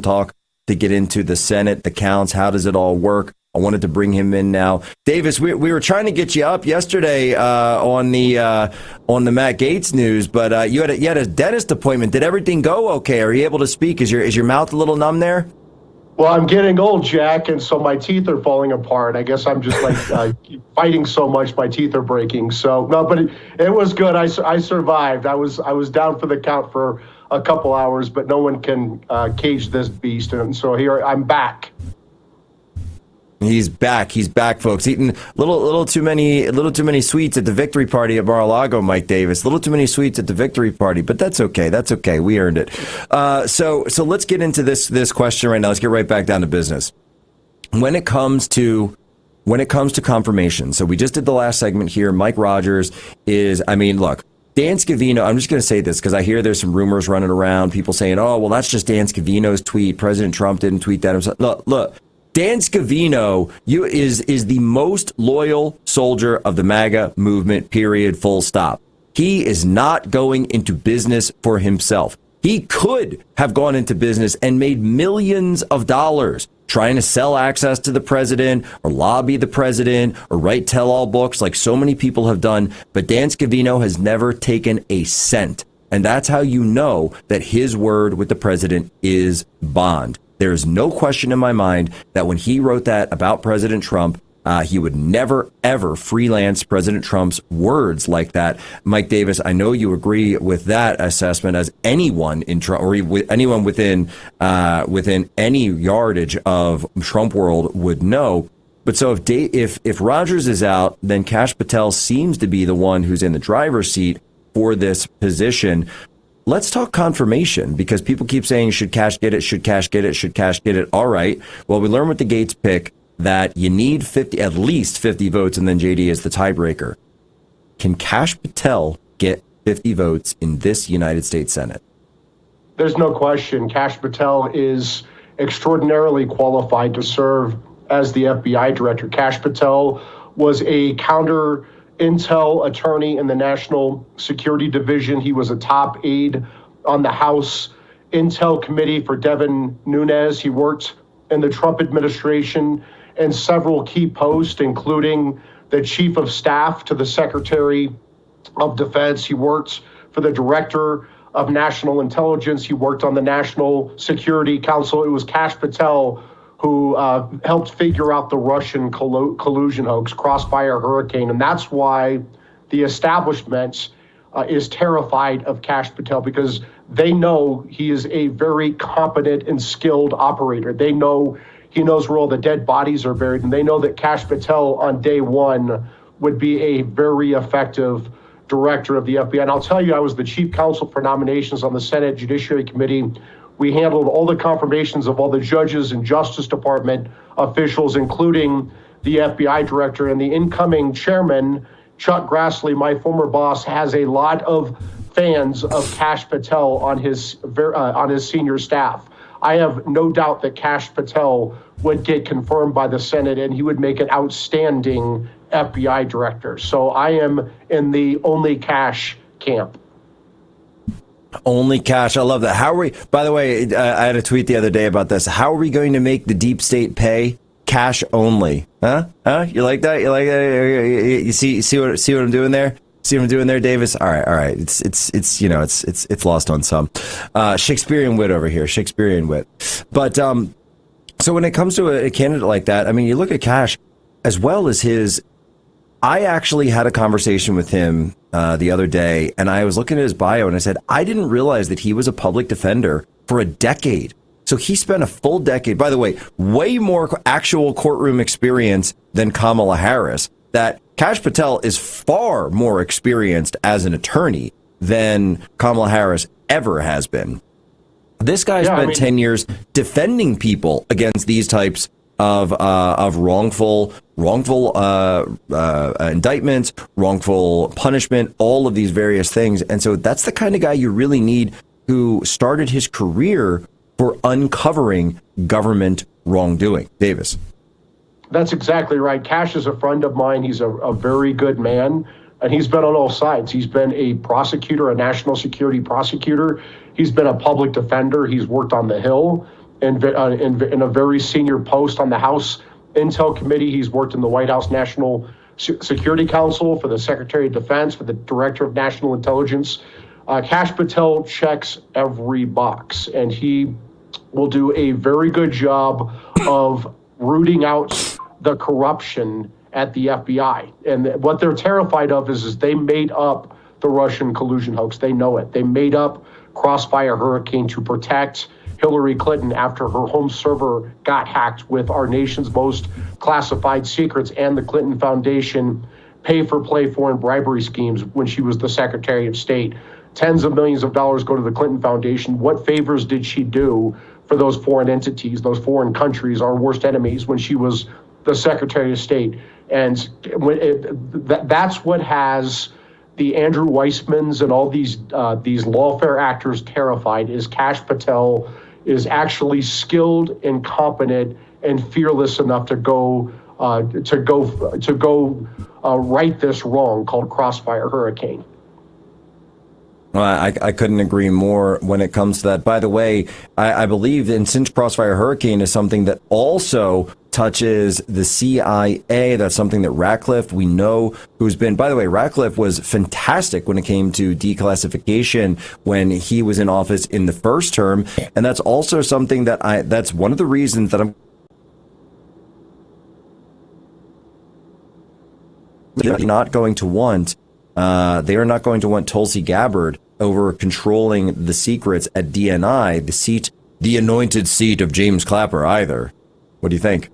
talk to get into the Senate, the counts. How does it all work? I wanted to bring him in now. Davis, we were trying to get you up yesterday on the Matt Gaetz news, but you had a dentist appointment. Did everything go okay? Are you able to speak? Is your mouth a little numb there? Well, I'm getting old, Jack, and so my teeth are falling apart. I guess I'm just like fighting so much, my teeth are breaking. So no, but it was good. I survived. I was down for the count for a couple hours, but no one can cage this beast, and so here I'm back. He's back, folks. Eating little too many sweets at the victory party at Mar-a-Lago, Mike Davis. Little too many sweets at the victory party, but that's okay. We earned it. So let's get into this question right now. Let's get right back down to business. When it comes to confirmation, so we just did the last segment here. Mike Rogers is, look, Dan Scavino, I'm just going to say this because I hear there's some rumors running around, people saying, oh, well, that's just Dan Scavino's tweet. President Trump didn't tweet that himself. Look. Dan Scavino is the most loyal soldier of the MAGA movement, period, full stop. He is not going into business for himself. He could have gone into business and made millions of dollars trying to sell access to the president or lobby the president or write tell-all books like so many people have done. But Dan Scavino has never taken a cent. And that's how you know that his word with the president is bond. There is no question in my mind that when he wrote that about President Trump, he would never, ever freelance President Trump's words like that. Mike Davis, I know you agree with that assessment, as anyone in Trump or anyone within any yardage of Trump world would know. But so if Rogers is out, then Kash Patel seems to be the one who's in the driver's seat for this position. Let's talk confirmation, because people keep saying, should Kash get it? Should Kash get it? Should Kash get it? All right. Well, we learned with the Gaetz pick that you need at least 50 votes, and then JD is the tiebreaker. Can Kash Patel get 50 votes in this United States Senate? There's no question. Kash Patel is extraordinarily qualified to serve as the FBI director. Kash Patel was a counter intel attorney in the National Security Division. He was a top aide on the House Intel Committee for Devin Nunes. He worked in the Trump administration in several key posts, including the Chief of Staff to the Secretary of Defense. He worked for the Director of National Intelligence. He worked on the National Security Council. It was Kash Patel who helped figure out the Russian collusion hoax, Crossfire Hurricane. And that's why the establishment is terrified of Kash Patel, because they know he is a very competent and skilled operator. They know he knows where all the dead bodies are buried, and they know that Kash Patel on day one would be a very effective director of the FBI. And I'll tell you, I was the chief counsel for nominations on the Senate Judiciary Committee. We handled all the confirmations of all the judges and Justice Department officials, including the FBI director. And the incoming chairman, Chuck Grassley, my former boss, has a lot of fans of Kash Patel on his senior staff. I have no doubt that Kash Patel would get confirmed by the Senate, and he would make an outstanding FBI director. So I am in the only Kash camp. Only Kash. I love that. How are we, by the way, I had a tweet the other day about this. How are we going to make the deep state pay cash only? Huh? You like that? You like that? You see what I'm doing there? See what I'm doing there, Davis? All right. It's lost on some. Shakespearean wit over here. Shakespearean wit. But, so when it comes to a candidate like that, you look at Kash as well as his, I actually had a conversation with him the other day, and I was looking at his bio, and I said, I didn't realize that he was a public defender for a decade. So he spent a full decade, by the way, way more actual courtroom experience than Kamala Harris. That Kash Patel is far more experienced as an attorney than Kamala Harris ever has been. This guy spent 10 years defending people against these types of wrongful indictments, wrongful punishment, all of these various things. And so that's the kind of guy you really need, who started his career for uncovering government wrongdoing. Davis. That's exactly right. Kash is a friend of mine. He's a very good man, and he's been on all sides. He's been a prosecutor, a national security prosecutor. He's been a public defender. He's worked on the Hill. in a very senior post on the House Intel Committee. He's worked in the White House National Security Council, for the Secretary of Defense, for the Director of National Intelligence. Kash Patel checks every box, and he will do a very good job of rooting out the corruption at the FBI. And what they're terrified of is they made up the Russian collusion hoax. They know it. They made up Crossfire Hurricane to protect Hillary Clinton after her home server got hacked with our nation's most classified secrets, and the Clinton Foundation pay-for-play foreign bribery schemes when she was the Secretary of State. Tens of millions of dollars go to the Clinton Foundation. What favors did she do for those foreign entities, those foreign countries, our worst enemies, when she was the Secretary of State? And that's what has the Andrew Weissmans and all these lawfare actors terrified, is Kash Patel is actually skilled and competent and fearless enough to go right this wrong called Crossfire Hurricane. Well, I couldn't agree more when it comes to that. By the way, I believe that since Crossfire Hurricane is something that also touches the CIA, that's something that Ratcliffe, we know, who's been, by the way, Ratcliffe was fantastic when it came to declassification when he was in office in the first term. And that's also something that that's one of the reasons that I'm not going to want they are not going to want Tulsi Gabbard over controlling the secrets at DNI, the anointed seat of James Clapper either. What do you think?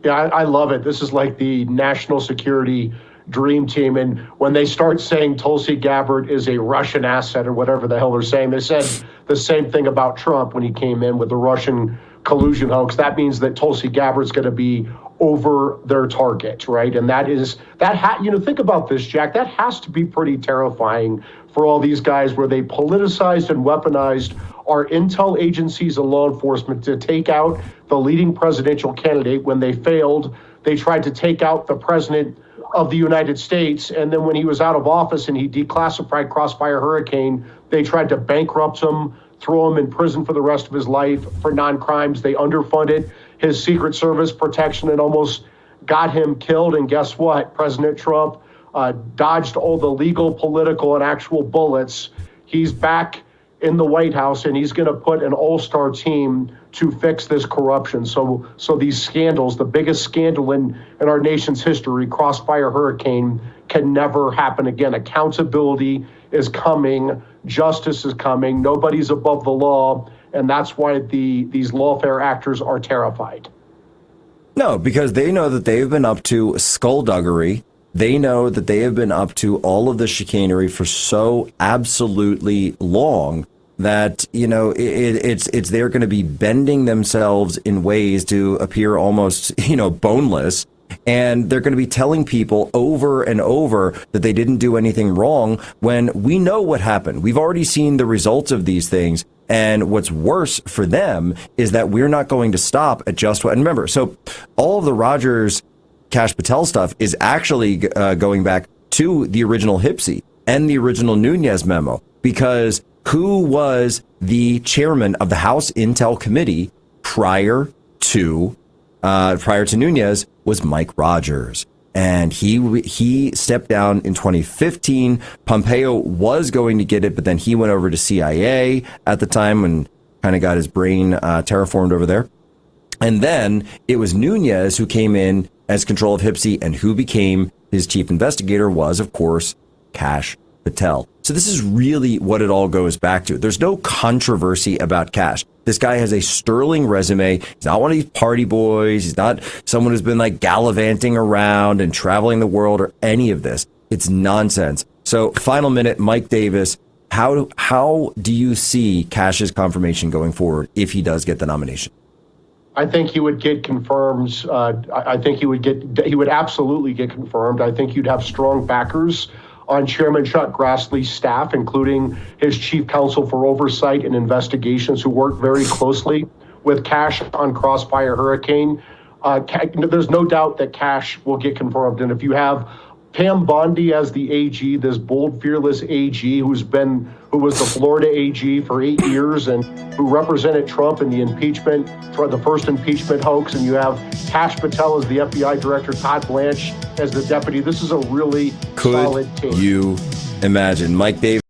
Yeah, I love it. This is like the national security dream team. And when they start saying Tulsi Gabbard is a Russian asset or whatever the hell they're saying, they said the same thing about Trump when he came in with the Russian collusion hoax. That means that Tulsi Gabbard's going to be over their target, right? And think about this, Jack. That has to be pretty terrifying for all these guys, where they politicized and weaponized our intel agencies and law enforcement to take out the leading presidential candidate. When they failed, they tried to take out the president of the United States. And then when he was out of office and he declassified Crossfire Hurricane, they tried to bankrupt him, throw him in prison for the rest of his life for non-crimes. They underfunded his Secret Service protection and almost got him killed. And guess what? President Trump dodged all the legal, political, and actual bullets. He's back in the White House, and he's going to put an all-star team to fix this corruption. So these scandals, the biggest scandal in our nation's history, Crossfire Hurricane, can never happen again. Accountability is coming. Justice is coming. Nobody's above the law. And that's why these lawfare actors are terrified. No, because they know that they've been up to skullduggery. They know that they have been up to all of the chicanery for so absolutely long that, it's they're going to be bending themselves in ways to appear almost, boneless. And they're going to be telling people over and over that they didn't do anything wrong when we know what happened. We've already seen the results of these things. And what's worse for them is that we're not going to stop at just what. And remember, so all of the Rogers Kash Patel stuff is actually going back to the original Hipsey and the original Nunes memo, because who was the chairman of the House Intel Committee prior to Nunes was Mike Rogers. And he stepped down in 2015. Pompeo was going to get it, but then he went over to CIA at the time and kind of got his brain terraformed over there. And then it was Nunes who came in as control of Hipsey, and who became his chief investigator was, of course, Kash Patel. So this is really what it all goes back to. There's no controversy about Kash. This guy has a sterling resume. He's not one of these party boys. He's not someone who's been like gallivanting around and traveling the world or any of this. It's nonsense. So final minute, Mike Davis, how do you see Kash's confirmation going forward if he does get the nomination? I think he would get confirmed. I think he would absolutely get confirmed. I think you'd have strong backers on Chairman Chuck Grassley's staff, including his chief counsel for oversight and investigations, who worked very closely with Kash on Crossfire Hurricane. There's no doubt that Kash will get confirmed. And if you have Pam Bondi as the AG, this bold, fearless AG who was the Florida AG for 8 years and who represented Trump in the impeachment, the first impeachment hoax. And you have Kash Patel as the FBI director, Todd Blanche as the deputy. This is a really solid team. Could you imagine? Mike Davis.